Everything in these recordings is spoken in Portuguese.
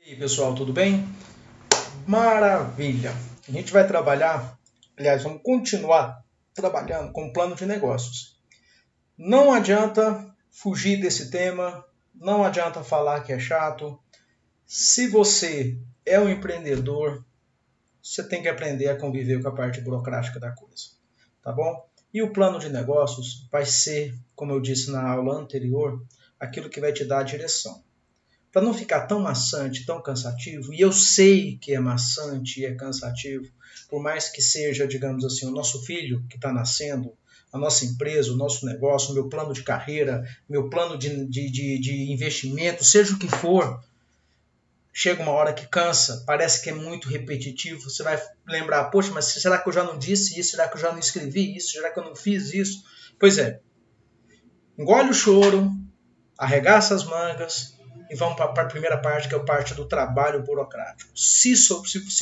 E aí, pessoal, tudo bem? Maravilha! A gente vai trabalhar, aliás, vamos continuar trabalhando com plano de negócios. Não adianta fugir desse tema, não adianta falar que é chato. Se você é um empreendedor, você tem que aprender a conviver com a parte burocrática da coisa, tá bom? E o plano de negócios vai ser, como eu disse na aula anterior, aquilo que vai te dar a direção. Para não ficar tão maçante, tão cansativo, e eu sei que é maçante e é cansativo, por mais que seja, digamos assim, o nosso filho que está nascendo, a nossa empresa, o nosso negócio, o meu plano de carreira, meu plano de investimento, seja o que for, chega uma hora que cansa, parece que é muito repetitivo, você vai lembrar, poxa, mas será que eu já não disse isso? Será que eu já não escrevi isso? Será que eu não fiz isso? Pois é, engole o choro, arregaça as mangas e vamos para a primeira parte, que é a parte do trabalho burocrático. Se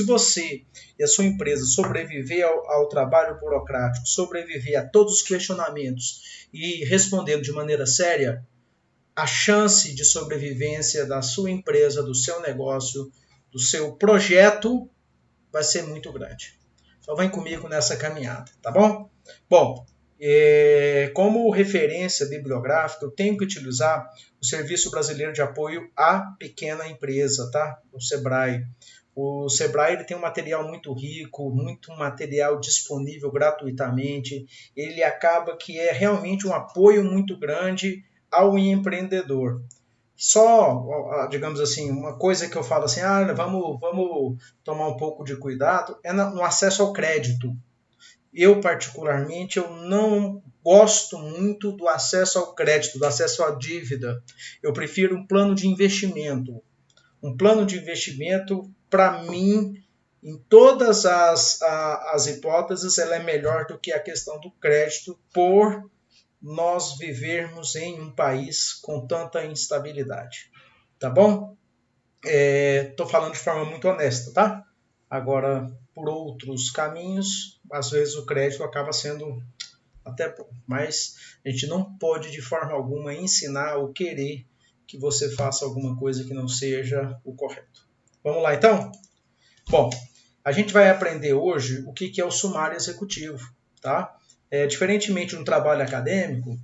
você e a sua empresa sobreviver ao trabalho burocrático, sobreviver a todos os questionamentos e respondendo de maneira séria, a chance de sobrevivência da sua empresa, do seu negócio, do seu projeto vai ser muito grande. Então vem comigo nessa caminhada, tá bom? Bom, como referência bibliográfica, eu tenho que utilizar o Serviço Brasileiro de Apoio à Pequena Empresa, tá? O SEBRAE. O SEBRAE ele tem um material muito rico, muito material disponível gratuitamente. Ele acaba que é realmente um apoio muito grande ao empreendedor. Só, digamos assim, uma coisa que eu falo assim, vamos tomar um pouco de cuidado, é no acesso ao crédito. Eu, particularmente, eu não gosto muito do acesso ao crédito, do acesso à dívida. Eu prefiro um plano de investimento. Um plano de investimento, para mim, em todas as hipóteses, ela é melhor do que a questão do crédito, por nós vivermos em um país com tanta instabilidade. Tá bom? Estou falando de forma muito honesta, tá? Agora, por outros caminhos, às vezes o crédito acaba sendo até bom, mas a gente não pode de forma alguma ensinar ou querer que você faça alguma coisa que não seja o correto. Vamos lá então? Bom, a gente vai aprender hoje o que é o sumário executivo, tá? Diferentemente de um trabalho acadêmico,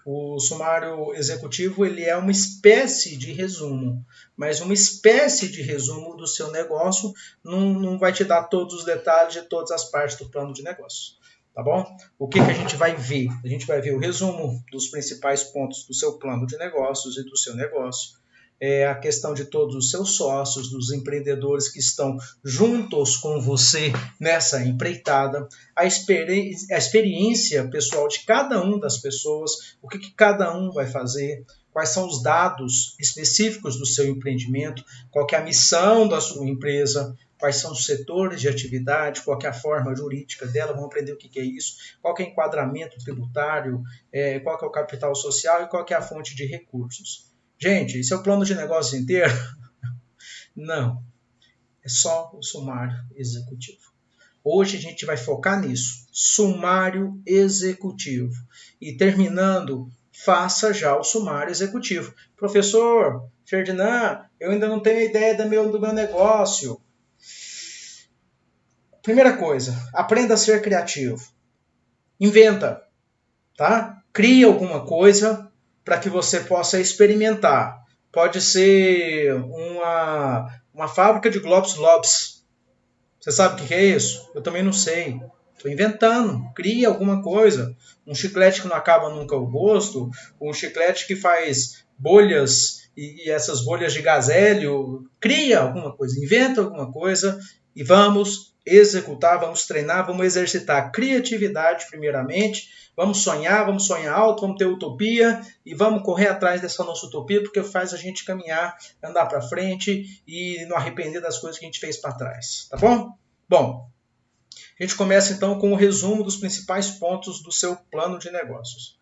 o sumário executivo ele é uma espécie de resumo, mas uma espécie de resumo do seu negócio, não vai te dar todos os detalhes de todas as partes do plano de negócio. Tá bom? O que a gente vai ver? A gente vai ver o resumo dos principais pontos do seu plano de negócios e do seu negócio. A questão de todos os seus sócios, dos empreendedores que estão juntos com você nessa empreitada, a experiência pessoal de cada uma das pessoas, o que cada um vai fazer, quais são os dados específicos do seu empreendimento, qual é a missão da sua empresa, quais são os setores de atividade, qual é a forma jurídica dela, vamos aprender o que é isso, qual é o enquadramento tributário, qual é o capital social e qual é a fonte de recursos. Gente, esse é o plano de negócio inteiro? Não, é só o sumário executivo. Hoje a gente vai focar nisso, sumário executivo. E terminando, faça já o sumário executivo. Professor Ferdinand, eu ainda não tenho ideia do meu negócio. Primeira coisa, aprenda a ser criativo. Inventa, tá? Cria alguma coisa para que você possa experimentar. Pode ser uma fábrica de globs. Você sabe o que é isso? Eu também não sei. Estou inventando. Cria alguma coisa. Um chiclete que não acaba nunca o gosto, um chiclete que faz bolhas e essas bolhas de gazélio. Cria alguma coisa, inventa alguma coisa e vamos executar, vamos treinar, vamos exercitar criatividade primeiramente. Vamos sonhar alto, vamos ter utopia e vamos correr atrás dessa nossa utopia, porque faz a gente caminhar, andar para frente e não arrepender das coisas que a gente fez para trás, tá bom? Bom, a gente começa então com o resumo dos principais pontos do seu plano de negócios.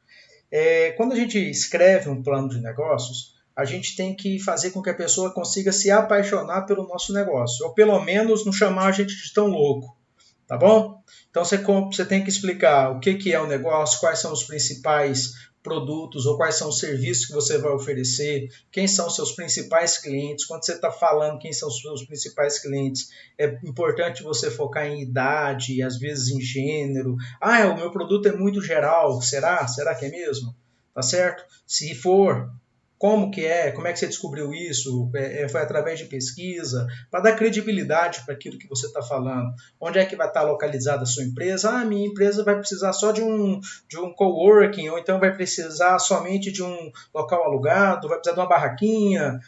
Quando a gente escreve um plano de negócios, a gente tem que fazer com que a pessoa consiga se apaixonar pelo nosso negócio, ou pelo menos não chamar a gente de tão louco, tá bom? Então você tem que explicar o que é o negócio, quais são os principais produtos ou quais são os serviços que você vai oferecer, quem são os seus principais clientes. Quando você está falando quem são os seus principais clientes, é importante você focar em idade, às vezes em gênero. Ah, o meu produto é muito geral, será? Será que é mesmo? Tá certo? Se for, como que é? Como é que você descobriu isso? Foi através de pesquisa? Para dar credibilidade para aquilo que você está falando. Onde é que vai estar localizada a sua empresa? Ah, minha empresa vai precisar só de um coworking, ou então vai precisar somente de um local alugado, vai precisar de uma barraquinha.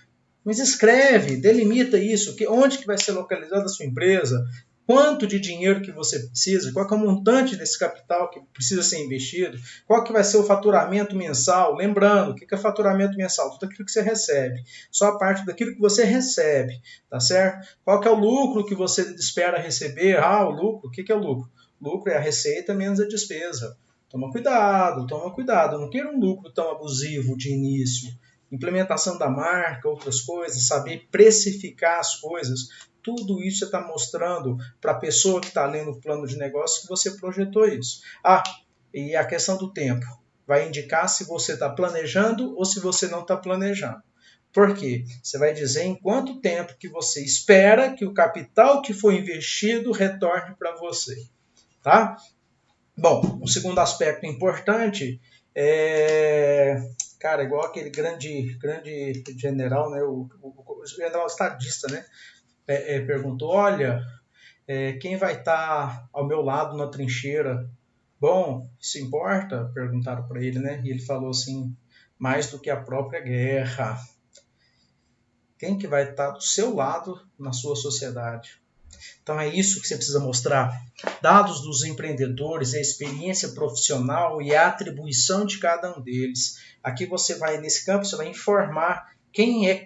Mas escreve, delimita isso, onde que vai ser localizada a sua empresa, quanto de dinheiro que você precisa, qual é o montante desse capital que precisa ser investido, qual que vai ser o faturamento mensal. Lembrando, o que é faturamento mensal? Tudo aquilo que você recebe, só a parte daquilo que você recebe, tá certo? Qual que é o lucro que você espera receber? Ah, o lucro, o que é o lucro? Lucro é a receita menos a despesa. Toma cuidado, toma cuidado, não queira um lucro tão abusivo de início. Implementação da marca, outras coisas, saber precificar as coisas, tudo isso você está mostrando para a pessoa que está lendo o plano de negócio que você projetou isso. Ah, e a questão do tempo vai indicar se você está planejando ou se você não está planejando. Por quê? Você vai dizer em quanto tempo que você espera que o capital que foi investido retorne para você. Tá? Bom, um segundo aspecto importante é, cara, igual aquele grande general, né, o general estadista, né, perguntou, olha, quem vai estar ao meu lado na trincheira? Bom, isso importa? Perguntaram para ele, né, e ele falou assim, mais do que a própria guerra. Quem que vai estar do seu lado na sua sociedade? Então é isso que você precisa mostrar. Dados dos empreendedores, a experiência profissional e a atribuição de cada um deles. Aqui você vai, nesse campo, você vai informar quem é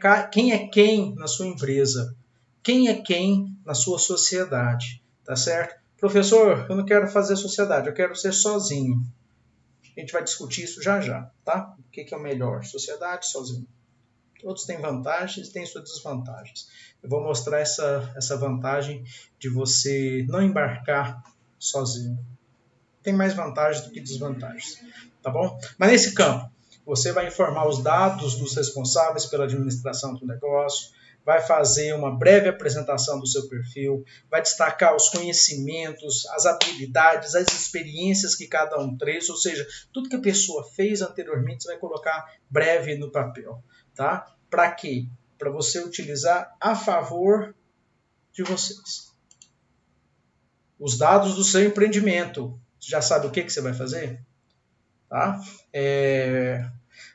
quem na sua empresa, quem é quem na sua sociedade, tá certo? Professor, eu não quero fazer sociedade, eu quero ser sozinho. A gente vai discutir isso já já, tá? O que é o melhor, sociedade, sozinho. Todos têm vantagens e têm suas desvantagens. Eu vou mostrar essa vantagem de você não embarcar sozinho. Tem mais vantagens do que desvantagens, tá bom? Mas nesse campo, você vai informar os dados dos responsáveis pela administração do negócio, vai fazer uma breve apresentação do seu perfil, vai destacar os conhecimentos, as habilidades, as experiências que cada um traz, ou seja, tudo que a pessoa fez anteriormente, você vai colocar breve no papel. Tá? Para quê? Para você utilizar a favor de vocês. Os dados do seu empreendimento. Você já sabe o que você vai fazer? Tá?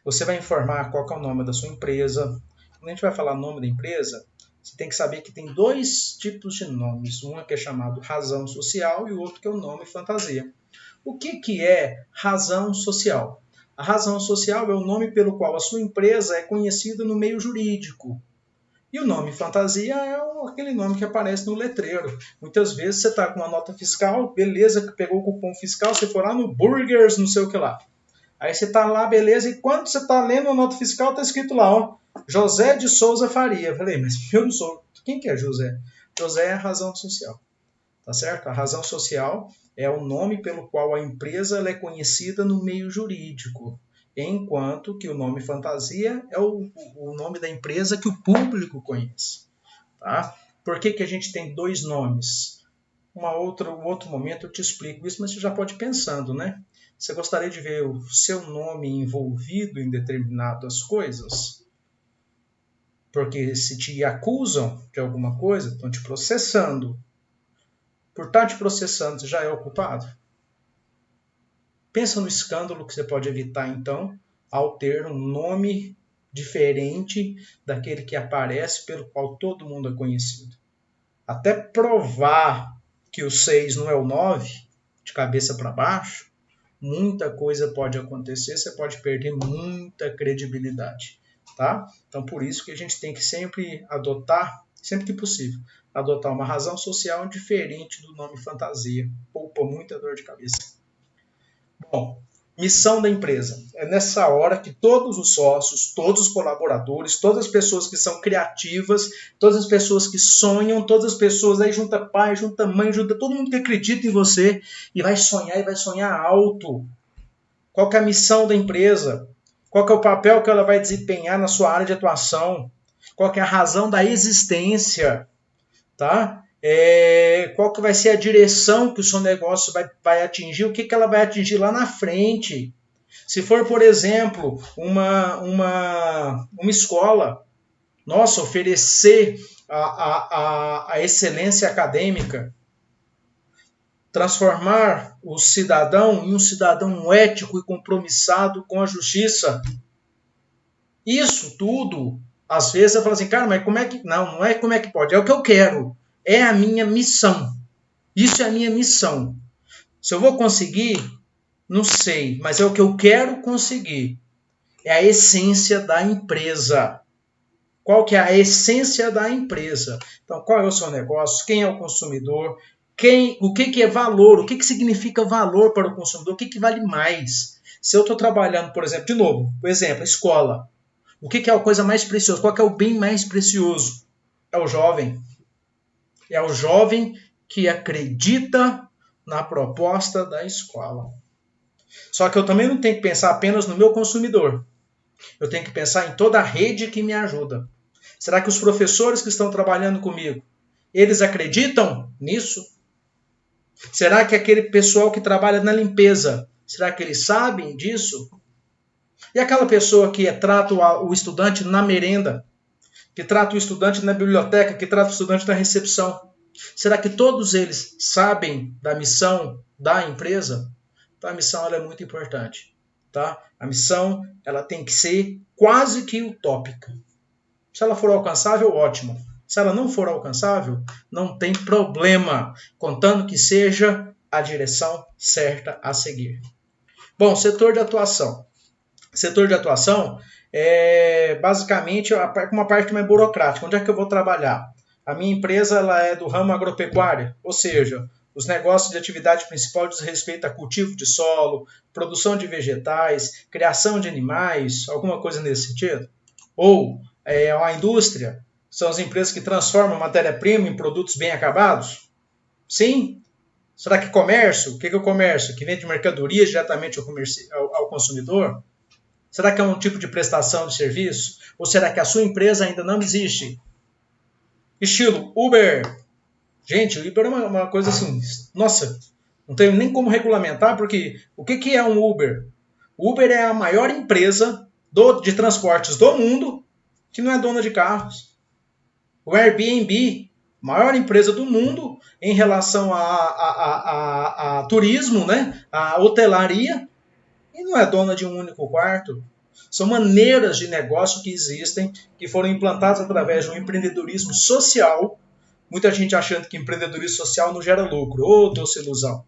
Você vai informar qual é o nome da sua empresa. Quando a gente vai falar nome da empresa, você tem que saber que tem dois tipos de nomes. Um que é chamado razão social e o outro que é o nome fantasia. O que é razão social? A razão social é o nome pelo qual a sua empresa é conhecida no meio jurídico. E o nome fantasia é aquele nome que aparece no letreiro. Muitas vezes você está com uma nota fiscal, beleza, que pegou o cupom fiscal, você for lá no Burgers, não sei o que lá. Aí você está lá, beleza, e quando você está lendo a nota fiscal, está escrito lá, ó, José de Souza Faria. Eu falei, mas eu não sou. Quem que é José? José é a razão social. Tá certo? A razão social é o nome pelo qual a empresa é conhecida no meio jurídico, enquanto que o nome fantasia é o nome da empresa que o público conhece. Tá? Por que a gente tem dois nomes? Um outro momento eu te explico isso, mas você já pode ir pensando, né? Você gostaria de ver o seu nome envolvido em determinadas coisas? Porque se te acusam de alguma coisa, estão te processando. Por estar te processando, você já é o culpado? Pensa no escândalo que você pode evitar, então, ao ter um nome diferente daquele que aparece pelo qual todo mundo é conhecido. Até provar que o 6 não é o 9, de cabeça para baixo, muita coisa pode acontecer, você pode perder muita credibilidade. Tá? Então, por isso que a gente tem que sempre adotar, sempre que possível, adotar uma razão social diferente do nome fantasia. Poupa muita dor de cabeça. Bom, missão da empresa. É nessa hora que todos os sócios, todos os colaboradores, todas as pessoas que são criativas, todas as pessoas que sonham, todas as pessoas, aí junta pai, junta mãe, junta todo mundo que acredita em você e vai sonhar alto. Qual que é a missão da empresa? Qual que é o papel que ela vai desempenhar na sua área de atuação? Qual que é a razão da existência? Tá? Qual que vai ser a direção que o seu negócio vai atingir? O que, que ela vai atingir lá na frente? Se for, por exemplo, uma escola, nossa, oferecer a excelência acadêmica, transformar o cidadão em um cidadão ético e compromissado com a justiça. Isso tudo, às vezes eu falo assim, cara, mas como é que... Não é como é que pode, é o que eu quero. É a minha missão. Isso é a minha missão. Se eu vou conseguir, não sei, mas é o que eu quero conseguir. É a essência da empresa. Qual que é a essência da empresa? Então, qual é o seu negócio? Quem é o consumidor? O que é valor? O que significa valor para o consumidor? O que vale mais? Se eu estou trabalhando, por exemplo, de novo, por exemplo, escola. O que é a coisa mais preciosa? Qual que é o bem mais precioso? É o jovem. É o jovem que acredita na proposta da escola. Só que eu também não tenho que pensar apenas no meu consumidor. Eu tenho que pensar em toda a rede que me ajuda. Será que os professores que estão trabalhando comigo, eles acreditam nisso? Será que aquele pessoal que trabalha na limpeza, será que eles sabem disso? E aquela pessoa que trata o estudante na merenda, que trata o estudante na biblioteca, que trata o estudante na recepção, será que todos eles sabem da missão da empresa? Então a missão ela é muito importante. Tá? A missão ela tem que ser quase que utópica. Se ela for alcançável, ótimo. Se ela não for alcançável, não tem problema, contanto que seja a direção certa a seguir. Bom, setor de atuação. Setor de atuação é basicamente uma parte mais burocrática. Onde é que eu vou trabalhar? A minha empresa ela é do ramo agropecuário, ou seja, os negócios de atividade principal diz respeito a cultivo de solo, produção de vegetais, criação de animais, alguma coisa nesse sentido? Ou a indústria, são as empresas que transformam matéria-prima em produtos bem acabados? Sim. Será que comércio? O que é o comércio? Que vende mercadorias diretamente ao consumidor? Será que é um tipo de prestação de serviço? Ou será que a sua empresa ainda não existe? Estilo Uber. Gente, o Uber é uma coisa assim, nossa, não tenho nem como regulamentar, porque o que é um Uber? O Uber é a maior empresa de transportes do mundo que não é dona de carros. O Airbnb, maior empresa do mundo em relação a turismo, né? A hotelaria, e não é dona de um único quarto. São maneiras de negócio que existem, que foram implantadas através de um empreendedorismo social. Muita gente achando que empreendedorismo social não gera lucro. Doce ilusão.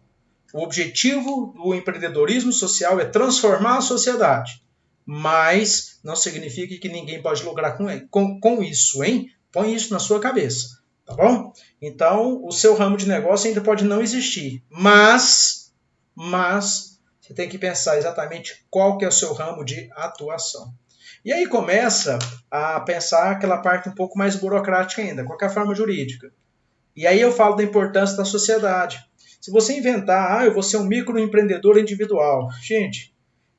O objetivo do empreendedorismo social é transformar a sociedade. Mas não significa que ninguém pode lucrar com isso, hein? Põe isso na sua cabeça, tá bom? Então, o seu ramo de negócio ainda pode não existir. Mas você tem que pensar exatamente qual que é o seu ramo de atuação. E aí começa a pensar aquela parte um pouco mais burocrática ainda, qual que é a forma jurídica. E aí eu falo da importância da sociedade. Se você inventar, eu vou ser um microempreendedor individual. Gente,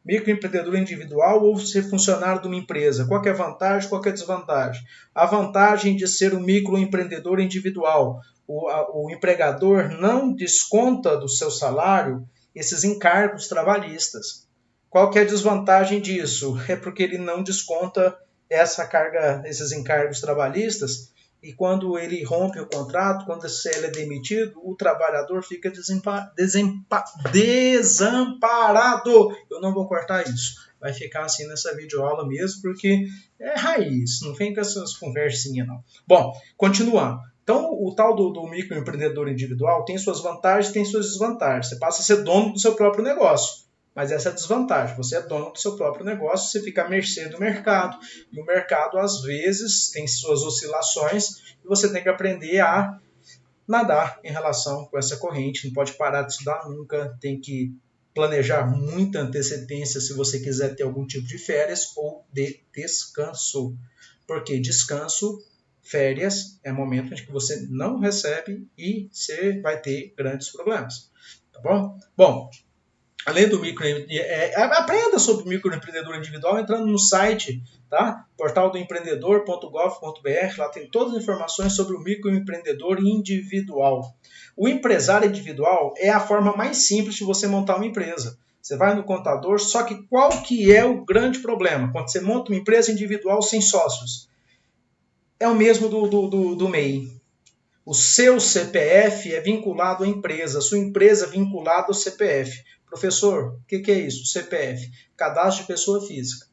microempreendedor individual ou ser funcionário de uma empresa, qual que é a vantagem, qual que é a desvantagem? A vantagem de ser um microempreendedor individual, o empregador não desconta do seu salário esses encargos trabalhistas. Qual que é a desvantagem disso? É porque ele não desconta essa carga, esses encargos trabalhistas, e quando ele rompe o contrato, quando ele é demitido, o trabalhador fica desamparado. Eu não vou cortar isso. Vai ficar assim nessa videoaula mesmo, porque é raiz. Não vem com essas conversinhas, não. Bom, continuando. Então, o tal do microempreendedor individual tem suas vantagens e tem suas desvantagens. Você passa a ser dono do seu próprio negócio. Mas essa é a desvantagem. Você é dono do seu próprio negócio, você fica à mercê do mercado. E o mercado, às vezes, tem suas oscilações e você tem que aprender a nadar em relação com essa corrente. Não pode parar de estudar nunca. Tem que planejar muita antecedência se você quiser ter algum tipo de férias ou de descanso. Porque descanso, férias, é momento em que você não recebe e você vai ter grandes problemas. Tá bom? Bom, além do aprenda sobre microempreendedor individual entrando no site, tá? portaldoempreendedor.gov.br, lá tem todas as informações sobre o microempreendedor individual. O empresário individual é a forma mais simples de você montar uma empresa. Você vai no contador, só que qual que é o grande problema? Quando você monta uma empresa individual sem sócios, é o mesmo do MEI. O seu CPF é vinculado à empresa, a sua empresa é vinculada ao CPF. Professor, o que é isso? CPF, cadastro de pessoa física.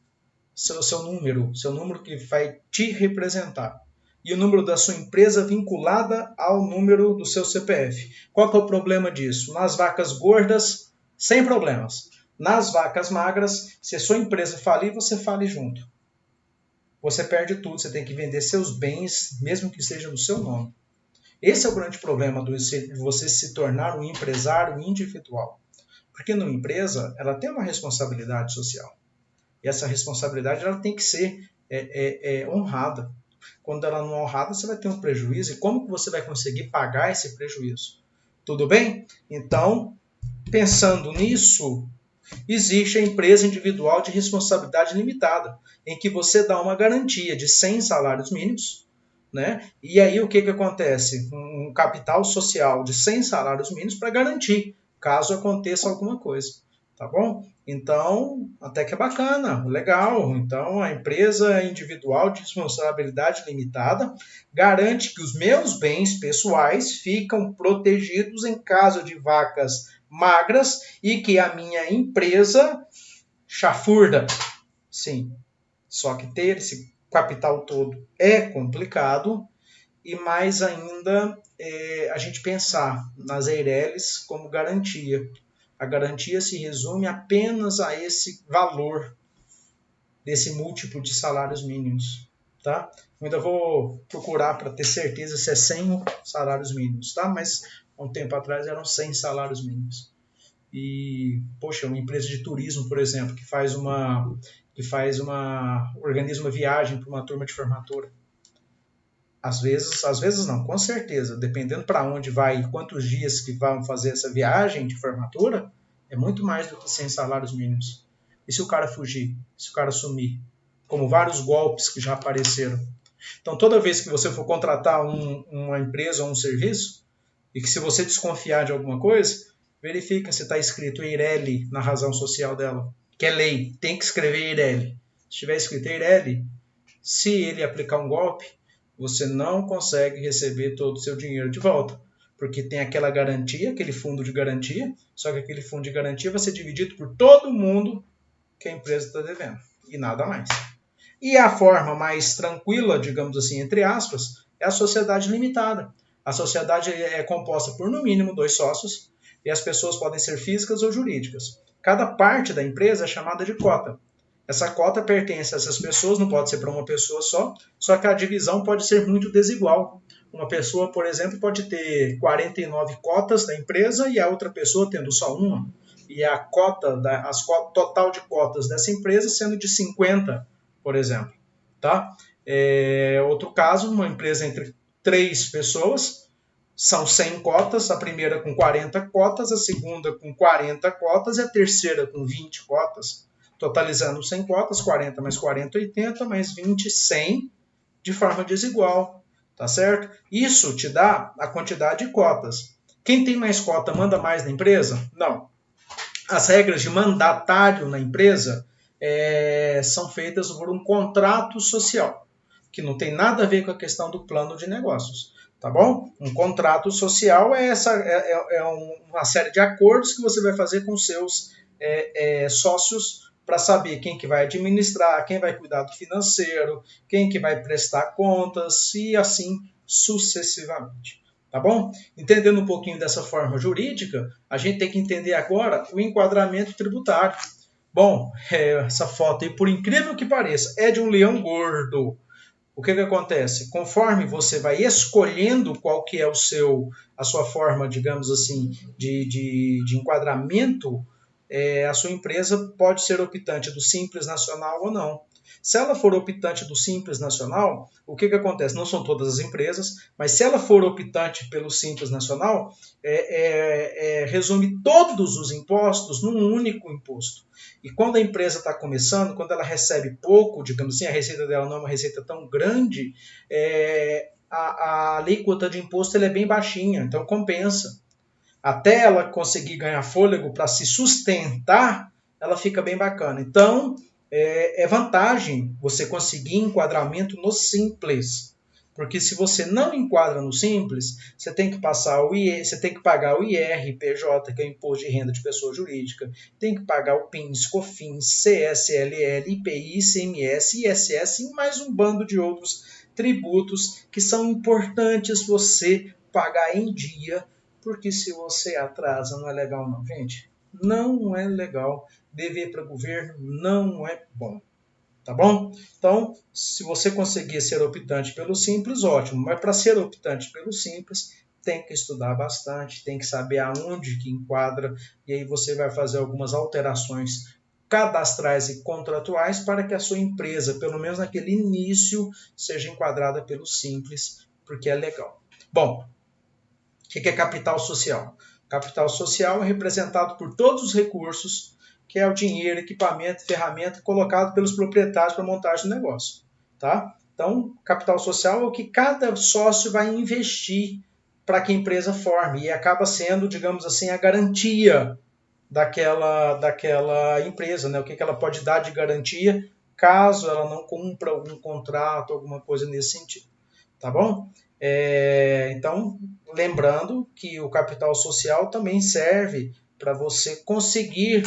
Seu número que vai te representar. E o número da sua empresa vinculada ao número do seu CPF. Qual que é o problema disso? Nas vacas gordas, sem problemas. Nas vacas magras, se a sua empresa falir, você fale junto. Você perde tudo, você tem que vender seus bens, mesmo que seja no seu nome. Esse é o grande problema de você se tornar um empresário individual. Porque numa empresa, ela tem uma responsabilidade social. E essa responsabilidade ela tem que ser honrada. Quando ela não é honrada, você vai ter um prejuízo. E como que você vai conseguir pagar esse prejuízo? Tudo bem? Então, pensando nisso, existe a empresa individual de responsabilidade limitada, em que você dá uma garantia de 100 salários mínimos, né? E aí o que acontece? Um capital social de 100 salários mínimos para garantir, caso aconteça alguma coisa, tá bom? Então, até que é bacana, legal. Então, a empresa individual de responsabilidade limitada garante que os meus bens pessoais ficam protegidos em caso de vacas magras e que a minha empresa chafurda. Sim, só que ter esse capital todo é complicado e mais ainda a gente pensar nas EIRELIs como garantia. A garantia se resume apenas a esse valor desse múltiplo de salários mínimos, tá? Eu ainda vou procurar para ter certeza se é 100 salários mínimos, tá? Mas há um tempo atrás eram 100 salários mínimos. E, poxa, uma empresa de turismo, por exemplo, que organiza uma viagem para uma turma de formatura. Às vezes não, com certeza, dependendo para onde vai e quantos dias que vão fazer essa viagem de formatura, é muito mais do que 100 salários mínimos. E se o cara fugir? Se o cara sumir? Como vários golpes que já apareceram. Então, toda vez que você for contratar uma empresa ou um serviço, e que se você desconfiar de alguma coisa, verifica se está escrito EIRELI na razão social dela, que é lei, tem que escrever EIRELI. Se tiver escrito EIRELI, se ele aplicar um golpe, você não consegue receber todo o seu dinheiro de volta, porque tem aquela garantia, aquele fundo de garantia, só que aquele fundo de garantia vai ser dividido por todo mundo que a empresa está devendo, e nada mais. E a forma mais tranquila, digamos assim, entre aspas, é a sociedade limitada. A sociedade é composta por, no mínimo, 2 sócios, e as pessoas podem ser físicas ou jurídicas. Cada parte da empresa é chamada de cota. Essa cota pertence a essas pessoas, não pode ser para uma pessoa só que a divisão pode ser muito desigual. Uma pessoa, por exemplo, pode ter 49 cotas da empresa e a outra pessoa tendo só uma. E a total de cotas dessa empresa sendo de 50, por exemplo. Tá? Outro caso, uma empresa entre 3 pessoas, são 100 cotas, a primeira com 40 cotas, a segunda com 40 cotas e a terceira com 20 cotas. Totalizando 100 cotas, 40 mais 40, 80, mais 20, 100, de forma desigual, tá certo? Isso te dá a quantidade de cotas. Quem tem mais cota manda mais na empresa? Não. As regras de mandatário na empresa são feitas por um contrato social, que não tem nada a ver com a questão do plano de negócios, tá bom? Um contrato social é uma série de acordos que você vai fazer com seus sócios para saber quem que vai administrar, quem vai cuidar do financeiro, quem que vai prestar contas e assim sucessivamente. Tá bom? Entendendo um pouquinho dessa forma jurídica, a gente tem que entender agora o enquadramento tributário. Bom, essa foto aí, por incrível que pareça, é de um leão gordo. O que acontece? Conforme você vai escolhendo qual que é a sua forma, digamos assim, de enquadramento, a sua empresa pode ser optante do Simples Nacional ou não. Se ela for optante do Simples Nacional, o que acontece? Não são todas as empresas, mas se ela for optante pelo Simples Nacional, resume todos os impostos num único imposto. E quando a empresa está começando, quando ela recebe pouco, digamos assim, a receita dela não é uma receita tão grande, a alíquota de imposto é bem baixinha, então compensa. Até ela conseguir ganhar fôlego para se sustentar, ela fica bem bacana. Então, é vantagem você conseguir enquadramento no Simples. Porque se você não enquadra no Simples, você tem que passar você tem que pagar o IR/PJ, que é o Imposto de Renda de Pessoa Jurídica, tem que pagar o PIS, COFINS, CSLL, IPI, ICMS, ISS e mais um bando de outros tributos que são importantes você pagar em dia, porque se você atrasa não é legal não, gente. Não é legal. Dever para o governo não é bom. Tá bom? Então, se você conseguir ser optante pelo Simples, ótimo. Mas para ser optante pelo Simples, tem que estudar bastante, tem que saber aonde que enquadra, e aí você vai fazer algumas alterações cadastrais e contratuais para que a sua empresa, pelo menos naquele início, seja enquadrada pelo Simples, porque é legal. Bom, o que é capital social? Capital social é representado por todos os recursos, que é o dinheiro, equipamento, ferramenta colocado pelos proprietários para montagem do negócio. Tá? Então, capital social é o que cada sócio vai investir para que a empresa forme e acaba sendo, digamos assim, a garantia daquela empresa, né? O que ela pode dar de garantia caso ela não cumpra algum contrato, alguma coisa nesse sentido. Tá bom? Então, lembrando que o capital social também serve para você conseguir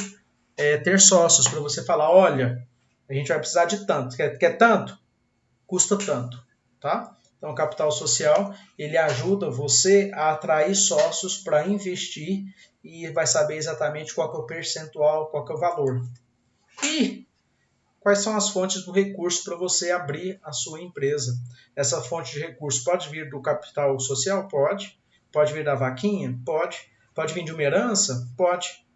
ter sócios, para você falar, olha, a gente vai precisar de tanto. Quer tanto? Custa tanto. Tá? Então, o capital social, ele ajuda você a atrair sócios para investir e vai saber exatamente qual que é o percentual, qual que é o valor. E quais são as fontes do recurso para você abrir a sua empresa. Essa fonte de recurso pode vir do capital social? Pode. Pode vir da vaquinha? Pode. Pode vir de uma herança? Pode.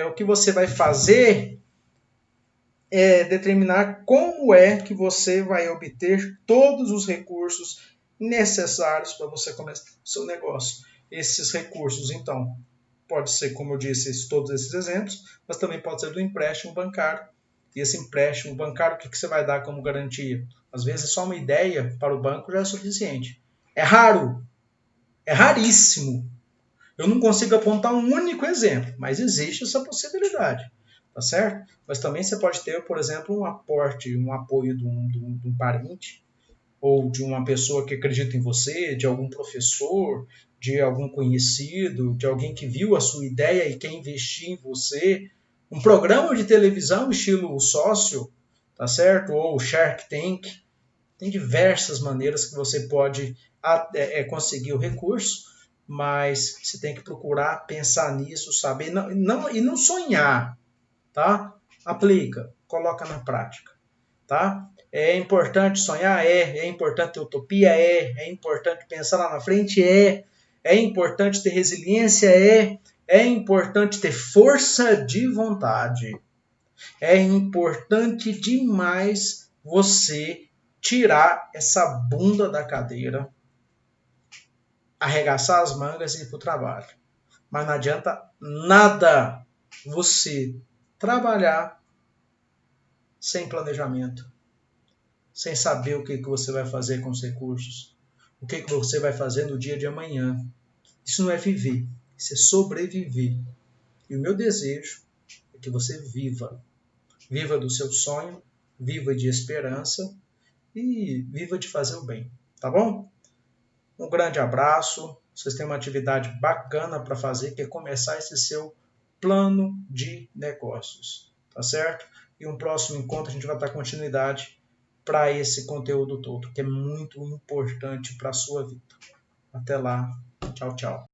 O que você vai fazer é determinar como é que você vai obter todos os recursos necessários para você começar o seu negócio. Esses recursos, então, pode ser, como eu disse, todos esses exemplos, mas também pode ser do empréstimo bancário. E esse empréstimo bancário, o que você vai dar como garantia? Às vezes só uma ideia para o banco já é suficiente. É raro, é raríssimo. Eu não consigo apontar um único exemplo, mas existe essa possibilidade, tá certo? Mas também você pode ter, por exemplo, um aporte, um apoio de um parente, ou de uma pessoa que acredita em você, de algum professor, de algum conhecido, de alguém que viu a sua ideia e quer investir em você. Um programa de televisão estilo sócio, tá certo? Ou Shark Tank. Tem diversas maneiras que você pode conseguir o recurso, mas você tem que procurar pensar nisso, saber e não sonhar, tá? Aplica, coloca na prática, tá? É importante sonhar? É importante ter utopia? É importante pensar lá na frente? É importante ter resiliência? É importante ter força de vontade. É importante demais você tirar essa bunda da cadeira, arregaçar as mangas e ir para o trabalho. Mas não adianta nada você trabalhar sem planejamento, sem saber o que você vai fazer com os recursos, o que você vai fazer no dia de amanhã. Isso não é viver, isso é sobreviver. E o meu desejo é que você viva. Viva do seu sonho, viva de esperança e viva de fazer o bem. Tá bom? Um grande abraço. Vocês têm uma atividade bacana para fazer, que é começar esse seu plano de negócios. Tá certo? E um próximo encontro a gente vai dar continuidade para esse conteúdo todo, que é muito importante para a sua vida. Até lá. Tchau, tchau.